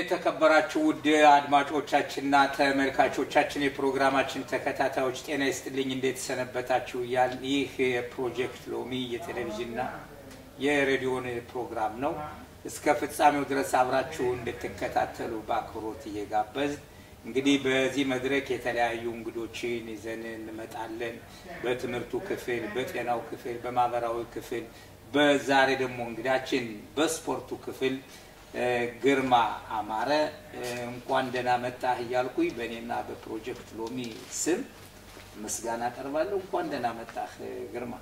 የተከበራችሁ ውድ አድማጮቻችንና ተመልካቾቻችን የፕሮግራማችን ተከታታዮች ጤና ይስጥልኝ እንዴት ሰነበታችሁ ይህ ፕሮጀክት ሎሚ የቴሌቪዥንና የሬዲዮ ፕሮግራም ነው እስከ ፍጻሜው ድረስ አብራችሁ እንድትከታተሉ በአክብሮት እየጋበዝ እንግዲህ በዚህ መድረክ የተለያዩ እንግዶችን ይዘን እንመጣለን በትምህርቱ ክፍል በጤናው ክፍል በማህበራዊ ክፍል በዛሬ ደግሞ እንግዳችን በስፖርቱ ክፍል ግርማ አማረ እንኳን ደህና መጣህ ይያልኩኝ በእኔና በፕሮጀክት ሎሚ ስም ምስጋና አቀርባለሁ እንኳን ደህና መጣህ ግርማ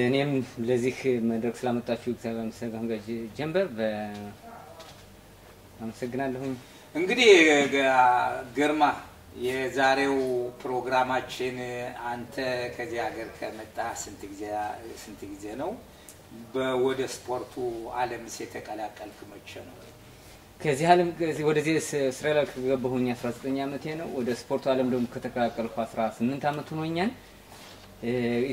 እኔም ለዚህ መድረክ ስላመጣችሁ እግዚአብሔር ይመስገን ጀምበር አመሰግናለሁ እንግዲህ ግርማ የዛሬው ፕሮግራማችን አንተ ከዚህ ሀገር ከመጣ ስንት ጊዜ ነው በወደ ስፖርቱ ዓለም የተቀላቀልክ መቼ ነው ከዚህ ዓለም ወደዚህ እስራኤል ከገባሁኝ 19 ዓመቴ ነው ወደ ስፖርቱ ዓለም ደግሞ ከተቀላቀልኩ 18 ዓመት ሆኖኛል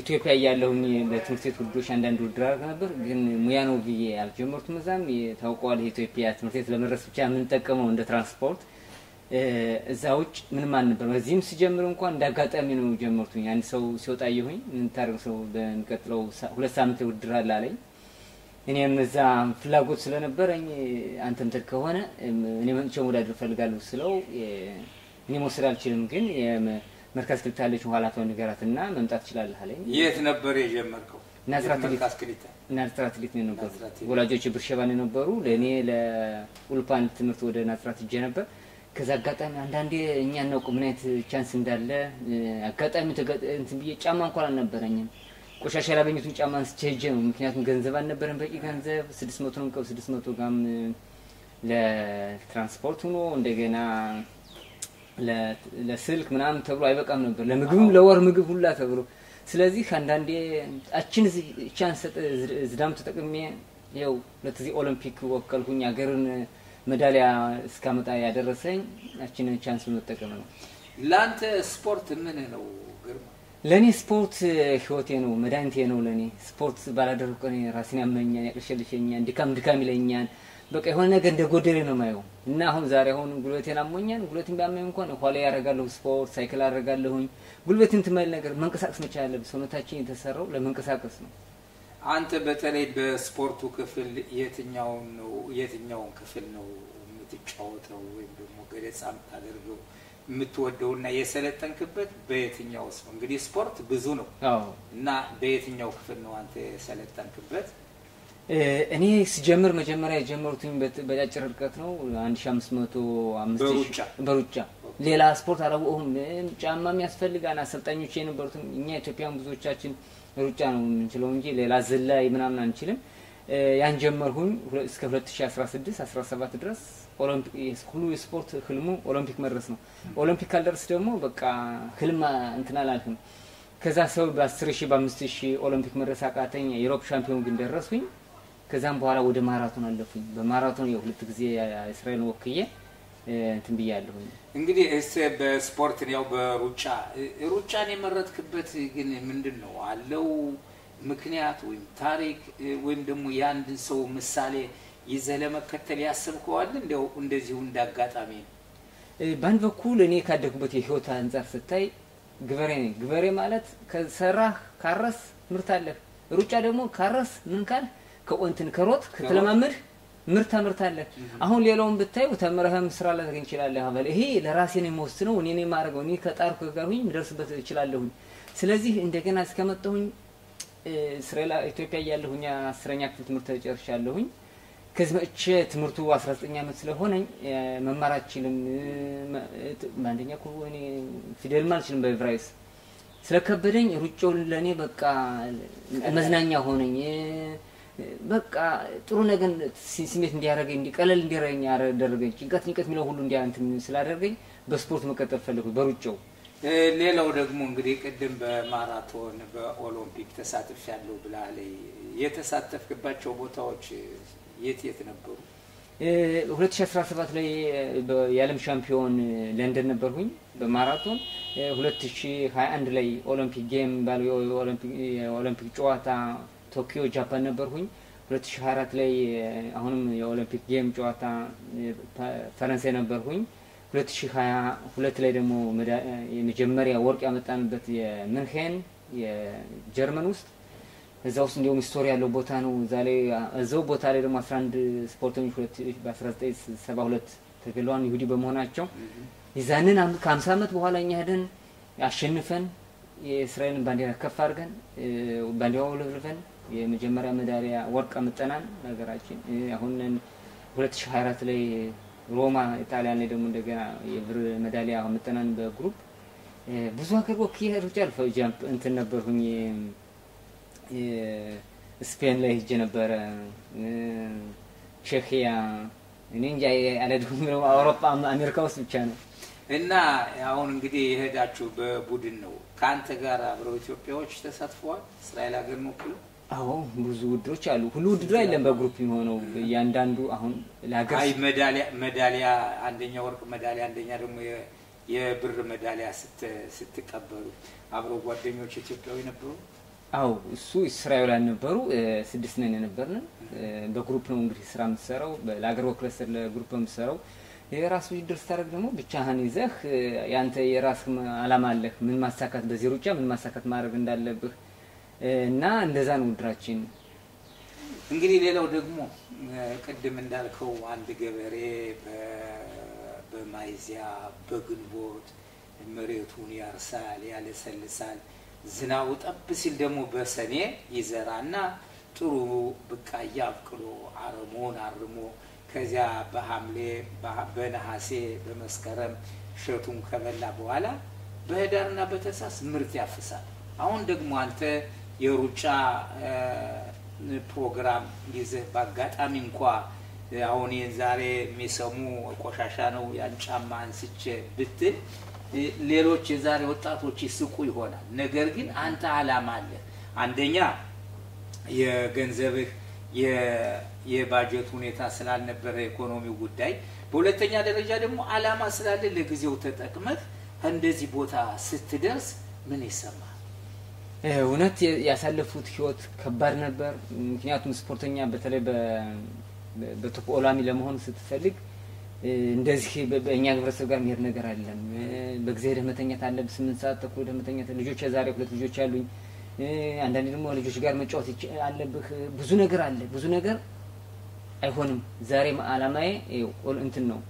ኢትዮጵያ ያለሁኝ ለትምህርት ቤት ውድድሮች አንዳንድ ውድድር አድርገ ነበር ግን ሙያ ነው ብዬ አልጀመርኩም እዛም የታውቀዋል ኢትዮጵያ ትምህርት ቤት ለመድረስ ብቻ ምን ተጠቀመው እንደ ትራንስፖርት እዛውጭ ምንም አልነበር በዚህም ሲጀምር እንኳን እንዳጋጣሚ ነው ጀመርኩኝ አንድ ሰው ሲወጣየሁኝ ምን ታርግ ሰው በእንቀጥለው 2 ሳምንት ውድድር አላለኝ እኔም እዛ ፍላጎት ስለነበረኝ አንተም ተከሆነ እኔ መንቸው ወዳድር ፈልጋለሁ ስለው እኔ መውሰድ አልችልም ግን መርካዝ ክልታለች ኋላታው ንገራትና መምጣት ይችላል አለኝ የት ነበር የጀመርከው ናዝራት ሊት ነው ነበር ወላጆች ብርሸባን ነበሩ ለኔ ለኡልፓን ትምህርት ወደ ናዝራት ሄጄ ነበር ከዛ አጋጣሚ አንዳንዴ እኛ ነው ቁምነት ቻንስ እንዳለ አጋጣሚ እንትን ብዬ ጫማ እንኳን አልነበረኝም ቆሻሻ ያላገኙትን ጫማ አንስቼ ነው ምክንያቱም ገንዘብ አልነበረም በቂ ገንዘብ 600 ነው 600 ጋም ለትራንስፖርት ሆኖ እንደገና ለስልክ ምናምን ተብሎ አይበቃም ነበር ለምግብም ለወር ምግብ ሁላ ተብሎ ስለዚህ አንዳንዴ አችን ቻንስ ዝዳም ተጠቅሜ ያው ለዚህ ኦሎምፒክ ወከልኩኝ ሀገርን ሜዳሊያ እስካመጣ ያደረሰኝ አችን ቻንስ መጠቀም ነው ላንተ ስፖርት ምን ነው ግርማ ለኔ ስፖርት ህይወቴ ነው መዳንቴ ነው ለኔ ስፖርት ባላደረኩ እኔ ራሴን ያመኛል ያቀሽልሽኛል ድካም ይለኛል በቃ የሆነ ነገር እንደጎደለ ነው ማየው እና አሁን ዛሬ አሁን ጉልበቴን አሞኛል ጉልበቴን ባመኝ እንኳን ኋላ ያረጋለሁ ስፖርት ሳይክል አረጋለሁኝ ጉልበቴን ትመል ነገር መንቀሳቀስ መቻል አለብኝ ሰውነታችን የተሰራው ለመንቀሳቀስ ነው አንተ በተለይ በስፖርቱ ክፍል የትኛውን ክፍል ነው የምትጫወተው ወይም ደግሞ ገለጻ የምታደርገው የምትወደውና የሰለጠንክበት በየትኛው ነው እንግዲህ ስፖርት ብዙ ነው እና በየትኛው ክፍል ነው አንተ የሰለጠንክበት እኔ ሲጀምር መጀመሪያ የጀመርኩኝ በአጭር ርቀት ነው 1500 5000 በሩጫ ሌላ ስፖርት አላውቅም ጫማ የሚያስፈልጋና አሰልጣኞች የነበሩት እኛ ኢትዮጵያን ብዙዎቻችን ሩጫ ነው የምንችለው እንጂ ሌላ ዝላይ ምናምን አንችልም ያን ጀመርኩኝ እስከ 2016 17 ድረስ ኦሎምፒክ ሁሉ ስፖርት ህልሙ ኦሎምፒክ መድረስ ነው ኦሎምፒክ ካልደረስ ደግሞ በቃ ህልም እንትና አላልኩም ከዛ ሰው በ10000 በ5000 ኦሎምፒክ መድረስ አቃተኝ የዩሮፕ ሻምፒዮን ግን ደረስኩኝ ከዛም በኋላ ወደ ማራቶን አለፉኝ በማራቶን የሁለት ጊዜ እስራኤል ወክዬ እንትን ብያለሁኝ እንግዲህ በስፖርት ነው በሩጫን የመረጥክበት ግን ምንድነው አለው ምክንያት ወይም ታሪክ ወይም ደግሞ ያንድ ሰው ምሳሌ ይዘለመከተል ያስብከዋል እንደዚሁ እንዳጋጣሚ ባንድ በኩል እኔ ካደኩበት የህይወት አንፃር ስታይ ግበሬ ማለት ከሰራህ ካረስ ምርት አለ ሩጫ ደግሞ ካረስ ምን ካል ከቆንትን ከሮት ከተለማመድ ምርት አለ አሁን ሌላውን ብታዩ ተመረህም ስራ ላይ ተገኝ ይችላል አበል ይሄ ለራሴ ነው የምወስነው እኔ ነኝ ማረጋው እኔ ከጣርኩ ጋርሁኝ ምደርስበት ይችላልሁኝ ስለዚህ እንደገና እስከመጣሁኝ እስራኤል ኢትዮጵያ ያለሁኛ 10ኛ ክፍል ትምህርት ተጨርሻለሁኝ ከዚህ መቼ ትምህርቱ 19 ዓመት ስለሆነኝ መማራችንም ማንደኛ ኮኔ ፊደል ማልችልም በዕብራይስ ስለከበደኝ ሩጫው ለኔ በቃ መዝናኛ ሆነኝ በቃ ጥሩ ነገር ስሜት እንዲያረጋኝ እንዲቀለል እንዲያረጋኝ ያደረገኝ ጭንቀት የሚለው ሁሉ እንዲያንተም ስላደረገኝ በስፖርት መቀጠል ፈልኩ በሩጫው ሌላው ደግሞ እንግዲህ ቀደም በማራቶን በኦሎምፒክ ተሳትፌያለሁ ብላለ የተሳተፍክባቸው ቦታዎች የት ነበሩ 2017 ላይ የዓለም ሻምፒዮን ለንደን ነበርኩኝ በማራቶን 2021 ላይ ኦሎምፒክ ጌም ባለው ኦሎምፒክ ጨዋታ ቶኪዮ ጃፓን ነበርኩኝ 2024 ላይ አሁንም የኦሎምፒክ ጌም ጨዋታ ፈረንሳይ ነበርኩኝ 2022 ላይ ደግሞ የመጀመሪያ ወርቅ ያመጣንበት የምንሄን የጀርመን ውስጥ እዛው ውስጥ እንደውም ስቶሪ ያለው ቦታ ነው ዛሬ እዛው ቦታ ላይ ደግሞ 11 ስፖርተኞች በ1972 ተገለዋን ይሁዲ በመሆናቸው ይዛንን ከ50 አመት በኋላ እኛ ሄደን አሸንፈን የእስራኤልን ባንዲራ ከፍ አድርገን ባንዲራው ለብለፈን የመጀመሪያ ሜዳሊያ ወርቅ አመጣናል ሀገራችን አሁን 2024 ላይ ሮማ ኢጣሊያን ላይ ደግሞ እንደገና የብር ሜዳሊያ አመጣናን በግሩፕ ብዙ ሀገር ወክዬ ሩጫል ጃምፕ እንትን ነበርኩኝ ስፔን ላይ ሄጄ ነበር ቼኪያ እኔ እንጃ ያለድኩም ነው አውሮፓ አሜሪካ ውስጥ ብቻ ነው እና አሁን እንግዲህ የሄዳችሁ በቡድን ነው ካንተ ጋር አብረው ኢትዮጵያዎች ተሳትፈዋል እስራኤል ሀገር ነው ኩሉ አዎ ብዙ ውድድሮች አሉ ሁሉ ውድድር አይደለም በግሩፕ የሚሆነው ያንዳንዱ አሁን ለሀገር አይ ሜዳሊያ አንደኛ ወርቅ ሜዳሊያ አንደኛ ደግሞ የብር ሜዳሊያ ስትቀበሉ አብረው ጓደኞች ኢትዮጵያዊ ነበሩ አው እሱ እስራኤላውያን ነበሩ 6 ነን ነበርን በግሩፕ ነው እንግዲህ ስራ የምትሰራው ለሀገር ወክለሰር ለግሩፕ የምትሰራው የራስ ውድድር ስታደርግ ደግሞ ብቻህን ይዘህ ያንተ የራስ አላማ አለህ ምን ማሳካት በዚህ ሩጫ ምን ማሳካት ማድረግ እንዳለብህ እና እንደዛ ነው ውድራችን እንግዲህ ሌላው ደግሞ ቅድም እንዳልከው አንድ ገበሬ በማይዚያ በግንቦት መሬቱን ያርሳል ያለሰልሳል ዝናቡ ጠብ ሲል ደግሞ በሰኔ ይዘራና ጥሩ ብቃያ አብቅሎ አረሞን አርሞ ከዚያ በሐምሌ በነሐሴ በመስከረም ሸቱን ከበላ በኋላ በህዳርና በታህሳስ ምርት ያፍሳል አሁን ደግሞ አንተ የሩጫ ፕሮግራም ይዘህ ባጋጣሚ እንኳን አሁን የዛሬ የሚሰሙ ቆሻሻ ነው ያንጫማ አንስቼ ብትል ሌሎች የዛሬ ወጣቶች ይስቁ ይሆናል ነገር ግን አንተ አላማ አለ አንደኛ የገንዘብህ የባጀት ሁኔታ ስላልነበረ ኢኮኖሚው ጉዳይ በሁለተኛ ደረጃ ደግሞ አላማ ስላለ ለጊዜው ተጠቅመህ እንደዚህ ቦታ ስትደርስ ምን ይሰማል እውነት ያሳለፉት ህይወት ከባድ ነበር ምክንያቱም ስፖርተኛ በተለይ በቶፕ ኦላሚ ለመሆን ስትፈልግ እንደዚህ በእኛ ህብረተሰብ ጋር የሚሄድ ነገር አይደለም በጊዜ ደህመተኛት አለ በ8 ሰዓት ተኩል ደህመተኛት ልጆች ዛሬ ሁለት ልጆች አሉኝ አንዳንዴ ደግሞ ልጆች ጋር መጫወት አለብህ ብዙ ነገር አለ ብዙ ነገር አይሆንም ዛሬ አላማዬ እንትን ነው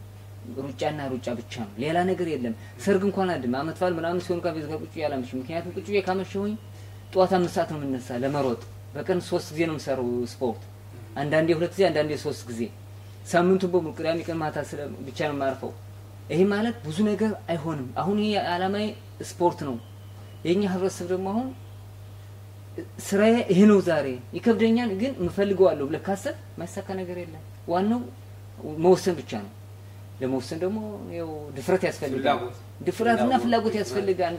ሩጫና ሩጫ ብቻ ነው ሌላ ነገር የለም ሰርግ እንኳን አይደለም አመትፋል ምናምን ሲሆን ከቤት ጋር ቁጭ ያላምሽ ምክንያቱም ቁጭ ካመሸሁኝ ጧት 5 ሰዓት ነው የምነሳ ለመሮጥ በቀን 3 ጊዜ ነው የምሰራው ስፖርት አንዳንዴ 2 ጊዜ አንዳንዴ 3 ጊዜ ሳምንቱ በሙሉ ቅዳሜ ቀን ማታ ብቻ ነው ማርፈው ይሄ ማለት ብዙ ነገር አይሆንም አሁን ይሄ አላማዬ ስፖርት ነው የኛ ህብረተሰብ ደግሞ አሁን ስራዬ ይሄ ነው ዛሬ ይከብደኛል ግን ምፈልገዋለሁ ብለህ ካሰብ ማይሳካ ነገር የለም ዋናው መወሰን ብቻ ነው ለመወሰን ደግሞ ያው ድፍረት ያስፈልጋል ድፍረትና ፍላጎት ያስፈልጋል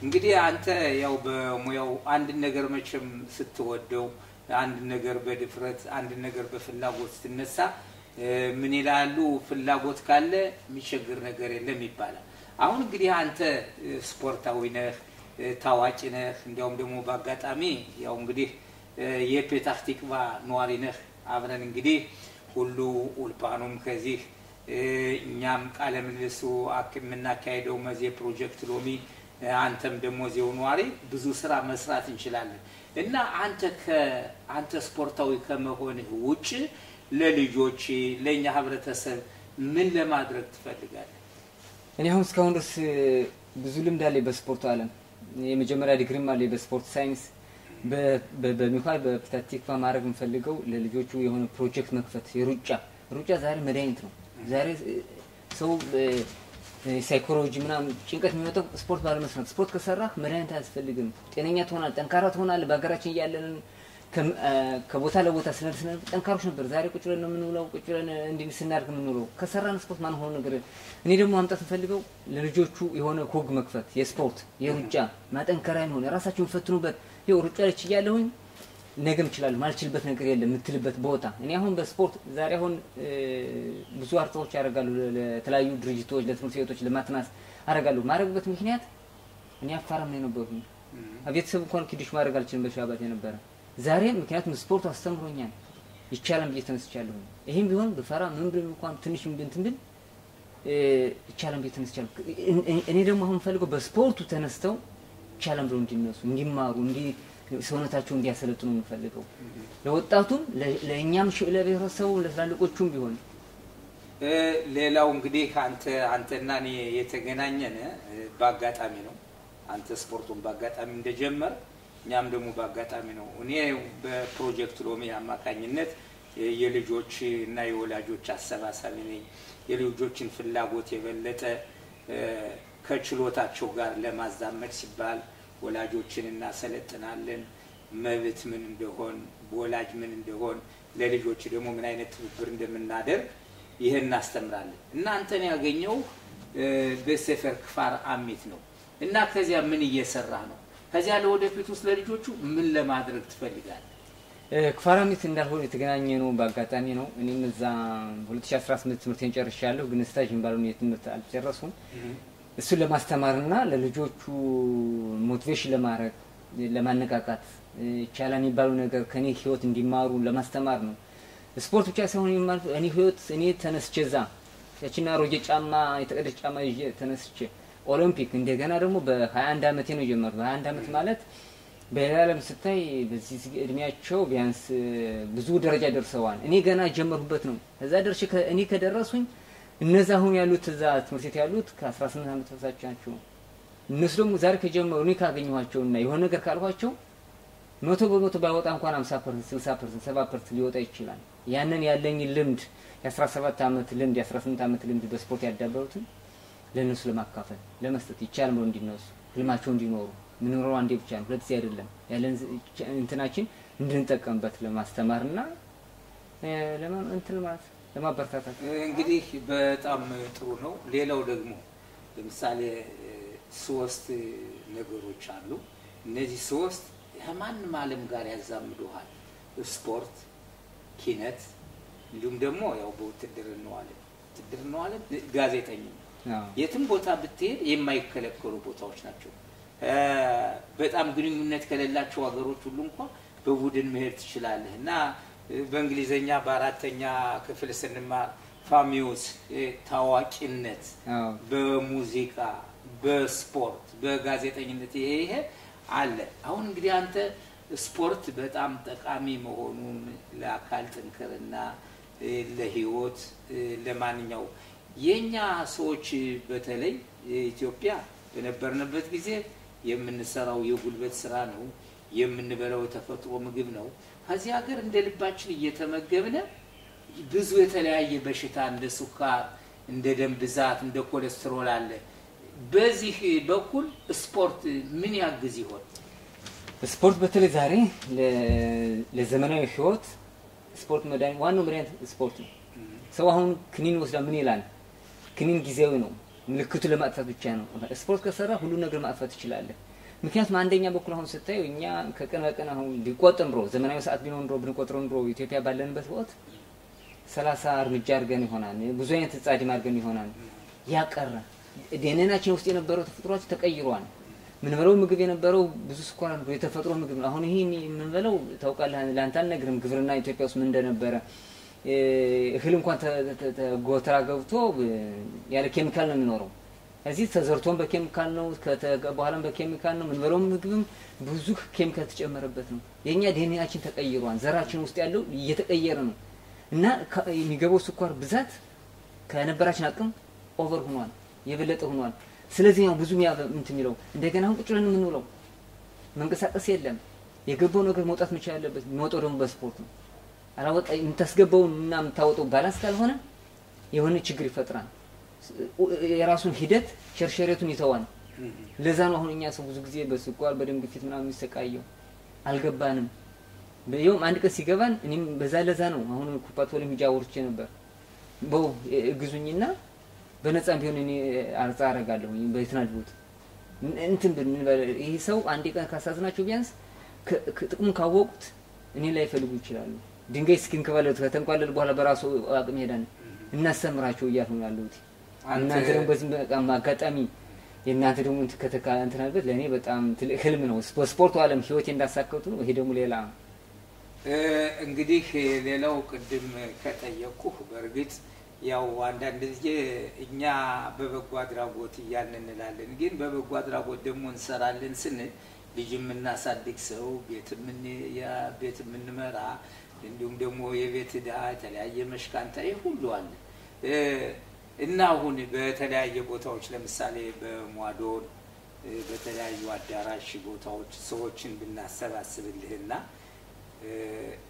እንግዲህ አንተ ያው በሙያው አንድ ነገር መቼም ስትወደው አንድ ነገር በድፍረት አንድ ነገር በፍላጎት ስትነሳ ምን ይላሉ ፍላጎት ካለ የሚቸግር ነገር የለም ይባላል አሁን እንግዲህ አንተ ስፖርታዊ ነህ ታዋቂ ነህ እንዲያውም ደግሞ በአጋጣሚ ያው እንግዲህ የፔታህ ቲክቫ ኗሪ ነህ አብረን እንግዲህ ሁሉ ኡልፓኑም ከዚህ እኛም ቃለ ምልልሱ አክምና ካይደው መዜ ፕሮጀክት ሎሚ አንተም ደግሞ ዜው ኗሪ ብዙ ስራ መስራት እንችላለን እና አንተ ስፖርታዊ ከመሆንህ ውጪ ለልጆች ለኛ ህብረተሰብ ምን ለማድረግ ትፈልጋለህ እኔ አሁን እስካሁን ድረስ ብዙ ልምድ አለኝ በስፖርቱ ዓለም የመጀመሪያ ዲግሪም አለኝ በስፖርት ሳይንስ በሚኳል በፕታቲክፋ ማድረግ እንፈልገው ለልጆቹ የሆነ ፕሮጀክት መክፈት የሩጫ ዛሬ መድኃኒት ነው ዛሬ ሰው ሳይኮሎጂ ምናምን ጭንቀት የሚመጣው ስፖርት ባለመስራት ስፖርት ከሰራህ መድኃኒት አያስፈልግም ጤነኛ ትሆናለህ ጠንካራ ትሆናለህ በአገራችን ያለን ከቦታ ለቦታ ስለርስነ ጠንካሮች ነበር ዛሬ ቁጭ ብለን ነው የምንውለው ቁጭ ብለን እንዲህ ስናርግ የምንውለው ከሰራን ስፖርት ማን ሆኖ ነገር እኔ ደግሞ አምጣት እንፈልገው ለልጆቹ የሆነ ኮግ መክፈት የስፖርት የሩጫ ማጠንከሪያ ነው ራሳቸውን ፈትኑበት ይው ሩጫ ልጅ ያለሁኝ ነገም ይችላል ማልችልበት ነገር የለም ምትልበት ቦታ እኔ አሁን በስፖርት ዛሬ አሁን ብዙ አርቶች ያደርጋሉ ለተለያዩ ድርጅቶች ለትምህርት ቤቶች ለማትናስ አደርጋለሁ ማድረግበት ምክንያት እኔ አፋራም ነው ነበርኩኝ ቤተሰብ እንኳን ኪድሽ ማድረግ አልችልም በሻባት የነበረ ዛሬ ምክንያቱም ስፖርቱ አስተምሮኛል ይቻላል እየተነስቻለሁ ይሄም ቢሆን በፈራ ምን ብለን እንኳን ትንሽ እንትን ብል ይቻላል እየተነስቻለሁ እኔ ደግሞ አሁን ፈልገው በስፖርቱ ተነስተው ይቻላል ብለው እንዲነሱ እንዲማሩ ሰውነታቸው እንዲያሰለጥኑ እንፈልገው ለወጣቱም ለኛም ለብሔረሰቡ ለትላልቆቹም ቢሆን ሌላው እንግዲህ አንተና እኔ የተገናኘነ በአጋጣሚ ነው አንተ ስፖርቱን በአጋጣሚ እንደጀመር እኛም ደግሞ በአጋጣሚ ነው እኔ በፕሮጀክት ሎሚ አማካኝነት የልጆች እና የወላጆች አሰባሳቢ ነኝ የልጆችን ፍላጎት የበለጠ ከችሎታቸው ጋር ለማዛመድ ሲባል ወላጆችን እናሰለጥናለን መብት ምን እንደሆን ወላጅ ምን እንደሆን ለልጆች ደግሞ ምን አይነት ትብብር እንደምናደርግ ይሄን እናስተምራለን እና አንተን ያገኘው በሰፈር ክፋር አሚት ነው እና ከዚያ ምን እየሰራ ነው ከዚያ ለወደፊት ውስጥ ለልጆቹ ምን ለማድረግ ትፈልጋለህ ክፋር አሚት እንዳልሆነ የተገናኘ ነው በአጋጣሚ ነው እኔም እዛ 2018 ትምህርቴን ጨርሻለሁ ግን ስታጅ እንባሉን የትምህርት አልጨረስኩም እሱን ለማስተማርና ለልጆቹ ሞቲቬሽን ለማድረግ ለማነቃቃት ይቻላል የሚባሉ ነገር ከኔ ህይወት እንዲማሩ ለማስተማር ነው ስፖርት ብቻ ሳይሆን እኔ ህይወት እኔ ተነስቼዛ ያቺና ሮጌ ጫማ የተቀደች ጫማ ይዤ ተነስቼ ኦሎምፒክ እንደገና ደግሞ በ21 አመቴ ነው የጀመርኩት 21 አመት ማለት በዓለም ስታይ በዚህ እድሜያቸው ቢያንስ ብዙ ደረጃ ደርሰዋል እኔ ገና ጀመርኩበት ነው እዛ ደርሼ እኔ ከደረሱኝ እነዛ አሁን ያሉት እዛ ትምህርት ቤት ያሉት ከ18 አመት በታቻቸው እነሱ ደግሞ ዛሬ ከጀመሩ እኔ ካገኘኋቸውና የሆነ ነገር ካልኳቸው 100% ባይወጣ እንኳን 50% 60% 70% ሊወጣ ይችላል ያንን ያለኝ ልምድ የ17 አመት ልምድ የ18 አመት ልምድ በስፖርት ያዳበሩትን ለነሱ ለማካፈል ለመስጠት ይቻላል ነው እንዲነሱ ህልማቸው እንዲኖሩ ምንኖረው አንዴ ብቻ ነው ሁለት ጊዜ አይደለም ያለን እንትናችን እንድንጠቀምበት ለማስተማርና እንትን ማለት ለማበረታታት እንግዲህ በጣም ጥሩ ነው ሌላው ደግሞ ለምሳሌ 3 ነገሮች አሉ እነዚህ 3 ከማንም ዓለም ጋር ያዛምዱሃል ስፖርት ኪነት እንዲሁም ደግሞ ያው በውትድርናው ዓለም ጋዜጠኝነት የትም ቦታ ብትሄድ የማይከለከሉ ቦታዎች ናቸው በጣም ግንኙነት ከሌላቸው ሀገሮች ሁሉ እንኳን በቡድን መሄድ ትችላለህ እና በእንግሊዘኛ በአራተኛ ክፍል ስንማር ፋሚዮስ ታዋቂነት በሙዚቃ በስፖርት በጋዜጠኝነት ይሄ አለ አሁን እንግዲህ አንተ ስፖርት በጣም ጠቃሚ መሆኑን ለአካል ጥንካሬና ለህይወት ለማንኛው የኛ ሰዎች በተለይ ኢትዮጵያ በነበርንበት ጊዜ የምንሰራው የጉልበት ስራ ነው የምንበላው ተፈጥሮ ምግብ ነው ከዚህ ሀገር እንደ ልባችን እየተመገብነ ብዙ የተለያየ በሽታ እንደ ሱካር እንደ ደም ብዛት እንደ ኮሌስትሮል አለ በዚህ በኩል ስፖርት ምን ያግዝ ይሆን ስፖርት በተለይ ዛሬ ለዘመናዊ ህይወት ስፖርት መዳን ዋናው መድኃኒት ስፖርት ነው ሰው አሁን ክኒን ወስዳ ምን ይላል ክኒን ጊዜያዊ ነው ምልክቱ ለማጥፋት ብቻ ነው ስፖርት ከሰራ ሁሉ ነገር ማጥፋት ይችላል ምክንያቱም አንደኛ በኩል አሁን ስታዩ እኛ ከቀን በቀን አሁን ቢቆጥም ብሮ ዘመናዊ ሰዓት ቢኖር ብንቆጥረው ብሮ ኢትዮጵያ ባለንበት ወቅት 30 እርምጃ አድርገን ይሆናል ብዙ አይነት ጻድም አድርገን ይሆናል ያቀረ ዲኤንኤያችን ውስጥ የነበረው ተፈጥሯችን ተቀይሯል ምንበለው ምግብ የነበረው ብዙ ስኳር ነው የተፈጥሮ ምግብ አሁን ይሄ ምንበለው ታውቃለህ ላንተ አልነግርም ግብርና ኢትዮጵያ ውስጥ ምን እንደነበረ እህል እንኳን ተጎተራ ገብቶ ያለ ኬሚካል ነው የሚኖረው እዚህ ተዘርቶን በኬሚካል ነው ከተበኋላም በኬሚካል ነው ምንበለው ምግብም ብዙ ኬሚካል ተጨመረበት ነው የኛ ዲኤንኤያችን ተቀይሯል ዘራችን ውስጥ ያለው እየተቀየረ ነው እና የሚገባው ስኳር ብዛት ከነበራችን አቅም ኦቨር ሆኗል የበለጠ ሆኗል ስለዚህ ነው ብዙ እንትን የሚለው እንደገና አሁን ቁጭ ብለን የምንውለው መንቀሳቀስ የለም የገባው ነገር መውጣት መቻል አለበት የሚወጣው ደግሞ በስፖርት ነው አላወጣ እንታስገባውና የምታወጣው ባላንስ ካልሆነ የሆነ ችግር ይፈጥራል የራሱን ሂደት ሸርሸሬቱን ይተዋል ለዛ ነው አሁን እኛ ሰው ብዙ ጊዜ በስኳር በደም ግፊት ምናምን የሚሰቃየው አልገባንም በየውም አንድ ቀን ሲገባን እኔም በዛ ለዛ ነው አሁን ኩፓቶልም ይጃወርቼ ነበር በው እግዙኝና በነፃም ቢሆን እኔ አርጻ አረጋለሁ በይትናድቡት እንትን ይሄ ሰው አንድ ቀን ካሳዝናቸው ቢያንስ ጥቅሙን ካወቁት እኔ ላይ ፈልጉ ይችላሉ ድንጋይ ስኪንከባለት ከተንቋለል በኋላ በራሱ አቅም ሄዳን እናስተምራቸው እያሉን ያሉት እናንተ ደግሞ በዚህ በጣም አጋጣሚ የእናንተ ደግሞ እንትናልበት ለኔ በጣም ትልቅ ህልም ነው በስፖርቱ ዓለም ህይወቴ እንዳሳከቱ ነው ይሄ ደግሞ ሌላ እንግዲህ ሌላው ቅድም ከጠየቅኩህ በእርግጥ ያው አንዳንድ ጊዜ እኛ በበጎ አድራጎት እያልን እንላለን፣ ግን በበጎ አድራጎት ደግሞ እንሰራለን ስንል ልጅ የምናሳድግ ሰው ቤት የምንመራ እንዲሁም ደግሞ የቤት ዕዳ የተለያየ መሽካንታ ሁሉ አለ እና አሁን በተለያየ ቦታዎች ለምሳሌ በሟዶን በተለያዩ አዳራሽ ቦታዎች ሰዎችን ብናሰባስብልህና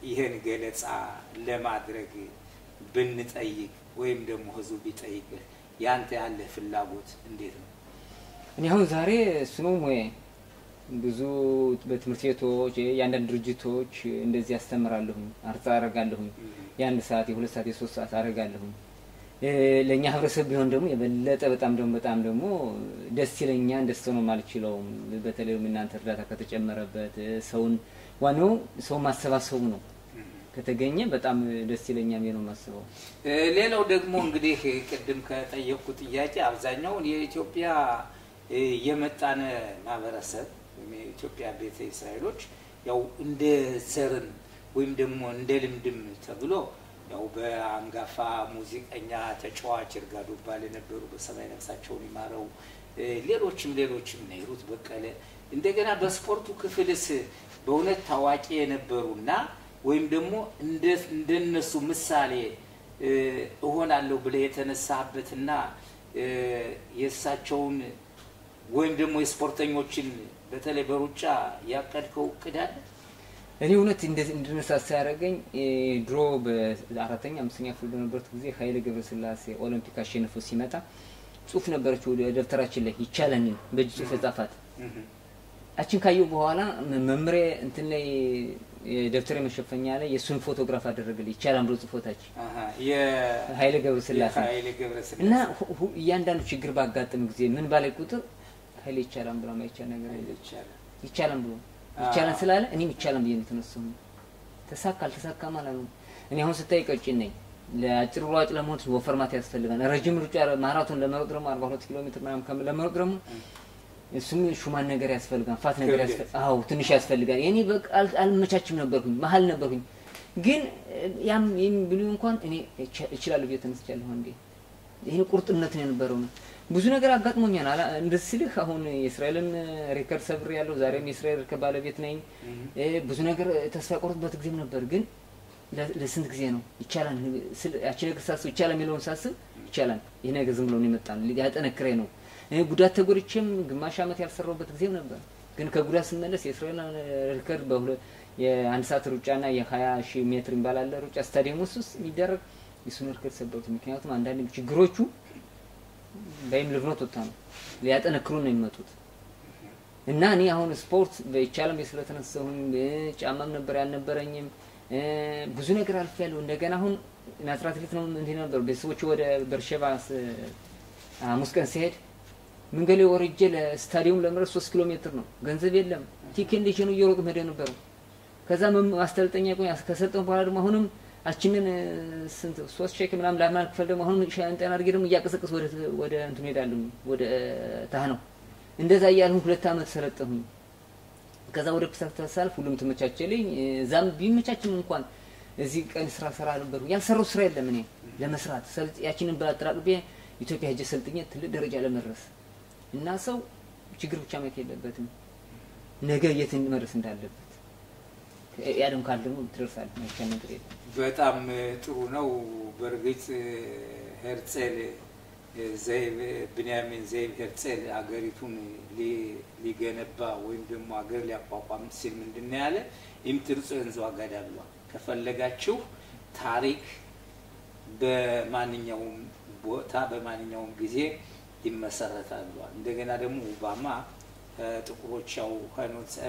ይሄን ገለጻ ለማድረግ ብንጠይቅ ወይም ደግሞ ህዝቡ ቢጠይቅህ ያንተ ያለ ፍላጎት እንዴት ነው? እኔ አሁን ዛሬ ስኖም ወይ ብዙ በትምህርት ቤቶች የአንዳንድ ድርጅቶች እንደዚህ ያስተምራለሁ፣ አርጻ አረጋለሁ፣ የአንድ ሰዓት የሁለት ሰዓት የሶስት ሰዓት አረጋለሁ። ለኛ ህብረተሰብ ቢሆን ደግሞ የበለጠ በጣም ደግሞ ደስ ይለኛል። ደስ ነው ማለት ይችላል። በተለይ እናንተ እርዳታ ከተጨመረበት ሰውን ዋናው ሰው ማሰባሰቡ ነው ከተገኘ በጣም ደስ ይለኛል ነው ማሰባው። ሌላው ደግሞ እንግዲህ ቅድም ከጠየቁ ጥያቄ አብዛኛው የኢትዮጵያ የመጣነ ማህበረሰብ የኢትዮጵያ ቤተ እስራኤሎች ያው እንደ ዘርን ወይም ደግሞ እንደ ልምድም ተብሎ ያው በአንጋፋ ሙዚቀኛ ተጫዋች እርጋዱ ባለ ነበሩ በሰማይ ነፍሳቸውን ይማረው ሌሎችም ነይሩት በቀለ እንደገና በስፖርቱ ክፍልስ በእውነት ታዋቂ የነበሩና ወይም ደግሞ እንደነሱ ምሳሌ እሆናለሁ ብለ የተነሳበትና የሳቸውን ወይም ደግሞ የስፖርተኞችን በተለይ በሩጫ ያቀድከው ቅዳል? እኔ እውነት እንድነሳሳ ያደረገኝ ድሮ በአራተኛ አምስተኛ ክፍል በነበርኩት ጊዜ ኃይለ ገብረስላሴ ኦሎምፒክ አሸንፎ ሲመጣ ጽሁፍ ነበረች ደብተራችን ላይ ይቻላል በእጅ ጽሁፍ የጻፋት አችን ካየው በኋላ መምሬ እንትን ላይ የደብተር መሸፈኛ ላይ የሱን ፎቶግራፍ አደረገልኝ ይቻላል ብሎ ጽፎታች የኃይለ ገብረስላሴ እና እያንዳንዱ ችግር ባጋጠም ጊዜ ምን ባለ ቁጥር ኃይለ ይቻላል ብሎ ማይቻል ነገር ይቻላል ብሎ ይቻላል ስላለ እኔም ይቻላል ብዬ ነው ተነሳሁ። ተሳካ ማለት ነው። እኔ አሁን ስታይ ቀጭን ነኝ። ለአጭር ሯጭ ለሞት ወፈርማት ያስፈልጋል። ረጅም ሩጫ ማራቶን ለመሮጥ ደግሞ 42 ኪሎ ሜትር ምናምን ለመሮጥ ደግሞ እሱም ሹማን ነገር ያስፈልጋል፣ ፋት ነገር ያስፈልጋል። አዎ ትንሽ ያስፈልጋል። እኔ በቃ አልመቻችም ነበርኩኝ፣ መሃል ነበርኩኝ። ግን ያም ብሉ እንኳን እኔ እችላለሁ ብዬ ተነስቻለሁ። እንዴ ይሄ ቁርጥነት ነው የነበረው። ብዙ ነገር አጋጥሞኛል። እንደዚህ አሁን የእስራኤልን ሪከርድ ሰብር ያለው ዛሬም የእስራኤል ሪከርድ ባለቤት ነኝ። ብዙ ነገር ተስፋ ቆርጥበት ጊዜም ነበር። ግን ለስንት ጊዜ ነው ይቻላል ያቺ ነገር ሳስብ ይቻላል የሚለውን ሳስብ ይቻላል ይሄ ነገር ዝም ብሎ ነው የመጣው ያጠነክረኝ ነው። ጉዳት ተጎድቼም ግማሽ አመት ያልሰራውበት ጊዜም ነበር። ግን ከጉዳት ስመለስ የእስራኤል ሪከርድ የአንድ ሰዓት ሩጫና የ20,000 ሜትር ይባላል ሩጫ ስታዲየም ውስጥ የሚደረግ የሱን ሪከርድ ሰበሩት። ምክንያቱም አንዳንድ ችግሮቹ በእም ልብኖት ወጣ ነው ሊያጠነክሩ ነው የሚመጡት። እና እኔ አሁን ስፖርት በይቻለም ስለተነሳሁኝ ጫማም ነበር ያልነበረኝም ብዙ ነገር አልፈያለሁ። እንደገና አሁን ናዝራት ልት ነው እንዴ ነበር በሰዎች ወደ በርሸባ ሐሙስ ቀን ሲሄድ መንገሌ ወርጄ ለስታዲየም ለመድረስ 3 ኪሎ ሜትር ነው። ገንዘብ የለም። ቲኬት ልጅ ነው እየሮጥ መደ ነበር። ከዛ ማስተልጠኛ ቆይ ከሰጠው በኋላ ደግሞ አሁንም አችንን ስንት 3 ቼክ ምናምን ለማን ክፈል ደግሞ አሁን ሻንጣን አድርጌ ደግሞ እያቀሰቀስ ወደ እንትን ሄዳለሁ ወደ ታህነው እንደዛ እያልሁ 2 አመት ሰለጠሁኝ። ከዛ ወደ ፕሳክታሳል ሁሉም ተመቻቸልኝ። ዛም ቢመቻችም እንኳን እዚህ ቀን ስራ ነበር ያልሰራው ስራ የለም። እኔ ለመስራት ያችንን ባጥራቅቤ ኢትዮጵያ ሄጄ ሰልጥኜ ትልቅ ደረጃ ለመድረስ እና ሰው ችግር ብቻ ማየት የለበትም ነገ የት እንደመድረስ እንዳለበት ያለም ካል ደግሞ ትደርሳል ማይቻል ነገር የለም። በጣም ጥሩ ነው። በርግጥ ሄርጼል ዘይብ ብንያሚን ዘይብ ሄርጼል አገሪቱን ሊገነባ ወይም ደግሞ አገር ሊያቋቋም ሲል ምንድነው ያለ ኢምትርጾ እንዞ አጋዳብሏ ከፈለጋችሁ ታሪክ በማንኛውም ቦታ በማንኛውም ጊዜ ይመሰረታል። እንደገና ደግሞ ኦባማ ጥቁሮች ያው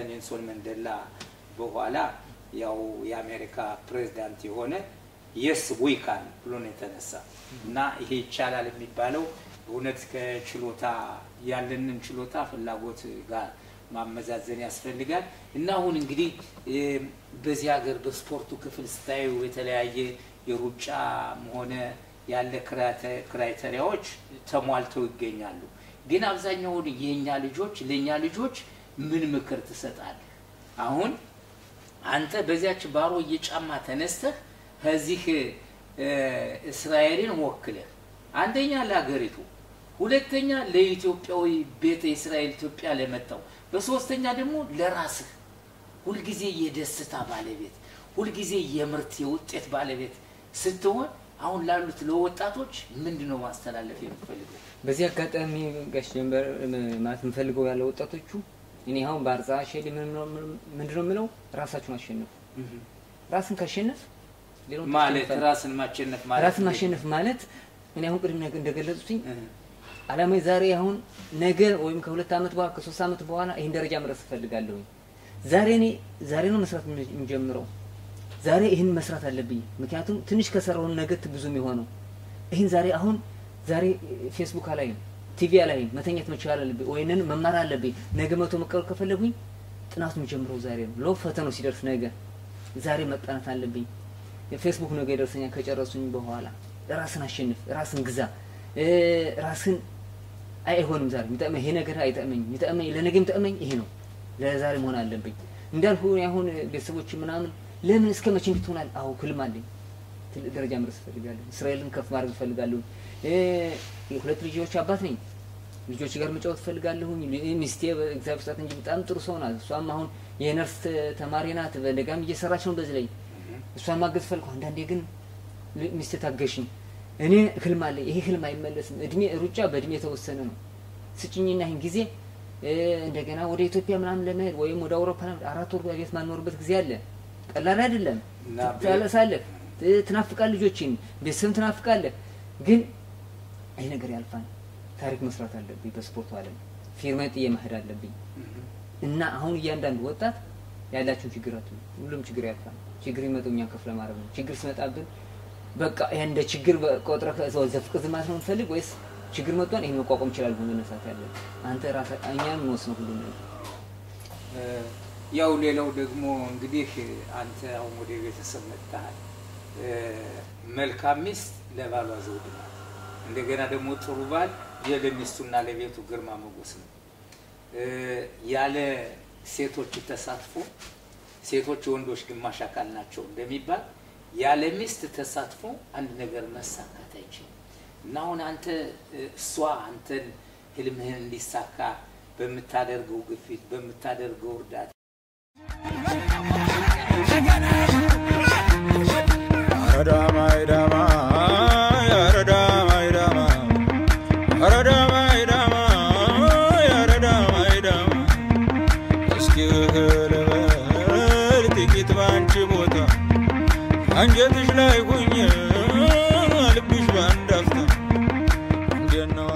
ኔልሰን መንዴላ በኋላ ያው የአሜሪካ ፕሬዝዳንት የሆነ yes we can ብሎ ነው የተነሳ እና ይሄ ይቻላል የሚባለው እውነት ከችሎታ ያለንን ችሎታ ፍላጎት ጋር ማመዛዘን ያስፈልጋል። እና አሁን እንግዲህ በዚህ ሀገር በስፖርቱ ክፍል ስታዩ የተለያየ የሩጫ ሆነ ያለ ክራይቴሪያዎች ተሟልተው ይገኛሉ። ግን አብዛኛው ለኛ ልጆች ምን ምክር ትሰጣለህ? አሁን አንተ በዚያች ባሮ እየጫማ ተነስተህ ከዚህ እስራኤልን ወክለህ አንደኛ ለሀገሪቱ ሁለተኛ ለኢትዮጵያዊ ቤተ እስራኤል ኢትዮጵያ ለመጣው በሶስተኛ ደግሞ ለራስህ ሁሉ ጊዜ የደስታ ባለቤት ሁሉ ጊዜ የምርት የውጤት ባለቤት ስትሆን አሁን ላሉት ለወጣቶች ምንድነው ማስተላለፍ የምፈልገው? በዚህ አጋጣሚ ጋሽ ጀንበር ማለት የምፈልገው ያለ ወጣቶቹ እኔ አሁን ባርዛ ሸሊ ምንድነው ምለው ራሳችሁን አሸንፉ። ራስን ካሸነፍ ሌላው ማለት ራስን ማሸነፍ ማለት ራስን ማሸነፍ ማለት እኔ አሁን ቅድም እንደገለጹትኝ አላማይ ዛሬ አሁን ነገ ወይም ከ2 አመት በኋላ ከ3 አመት በኋላ ይሄን ደረጃ መድረስ ፈልጋለሁ። ዛሬ ነው መስራት የምጀምረው። ዛሬ ይሄን መስራት አለብኝ። ምክንያቱም ትንሽ ከሰራው ነገ ብዙም ይሆነው ይሄን ዛሬ ፌስቡክ ላይ ቲቪ ላይ መተኛት መቻል አለብኝ ወይንን መማር አለብኝ። ነገ መቶ መቀበል ከፈለጉኝ ጥናቱን ጀምረው ዛሬ ነው ለው ፈተናው ሲደርስ ነገ ዛሬ መጣናት አለብኝ። የፌስቡክ ነገ ይደርሰኛል ከጨረሱኝ በኋላ ራስን አሸንፍ ራስን ግዛ ራስን አይሆንም ዛሬ ምጣመኝ ይሄ ነገር አይጣመኝ ምጣመኝ ለነገም ተአመኝ ይሄ ነው ለዛሬ መሆን አለብኝ እንዳልኩ ያሁን ቤተሰቦች ምናምን ለምን እስከ መቼ እንድትሆናል አው ክልም አለኝ ትልቅ ደረጃ መድረስ ፈልጋለሁ እስራኤልን ከፍ ማድረግ ፈልጋለሁ የሁለት ልጆች አባት ነኝ ልጆች ጋር መጫወት ፈልጋለሁ ሚስቴ እግዚአብሔር ሰጣት እንጂ በጣም ጥሩ ሰው ናት እሷም አሁን የነርስ ተማሪ ናት በለጋም እየሰራች ነው በዚህ ላይ እሷን ማገዝ ፈልኩ አንዳንዴ ግን ሚስቴ ታገሽኝ እኔ ክልም አለኝ ይሄ ክልም አይመለስም እድሜ ሩጫ በእድሜ ተወሰነ ነው ስጭኝና ይሄን ጊዜ እንደገና ወደ ኢትዮጵያ ምናምን ለመሄድ ወይም ወደ አውሮፓ 4 ወር ቤት ማንኖርበት ጊዜ አለ ቀላል አይደለም ታለሳለህ ትናፍቃለህ ልጆችን ቤተሰብ ትናፍቃለህ ግን አይ ነገር ያልፋል ታሪክ መስራት አለብኝ በስፖርቱ ዓለም ፊርማት የመሄድ አለብኝ እና አሁን እያንዳንዱ ወጣት ያላችሁ ችግራት ሁሉም ችግር ያልፋል ችግር ይመጣውኛ ከፍለ ማረም ነው ችግር ሲመጣብን በቃ እንደ ችግር ቆጥረህ ዘፍቅዝ ማለት ነው ፈልግ ወይስ ችግር መጥቷን ይሄን መቋቋም ይችላል በመነሳት ያለ አንተ ራስህ እኛም ነው ሁሉ ነው ያው ሌላው ደግሞ እንግዲህ አንተ አሁን ወደ ቤተሰብ መጣሃል መልካም ሚስት ለባሏ ዘውድ ነው እንደገና ደግሞ ጥሩ ባል የለሚስቱና ለቤቱ ግርማ ሞገስ ነው ያለ ሴቶች ተሳትፎ ሴቶች ወንዶች ግማሽ አካል ናቸው እንደሚባል ያለ ሚስት ተሳትፎ አንድ ነገር መሳካት አይችልም እና አሁን አንተ እሷ አንተን ህልምህን እንዲሳካ በመታደርገው ግፊት በመታደርገው እርዳታ አንጀትሽ ላይ ሁኜ ልብሽ ባንዳፍታ እንደነዋ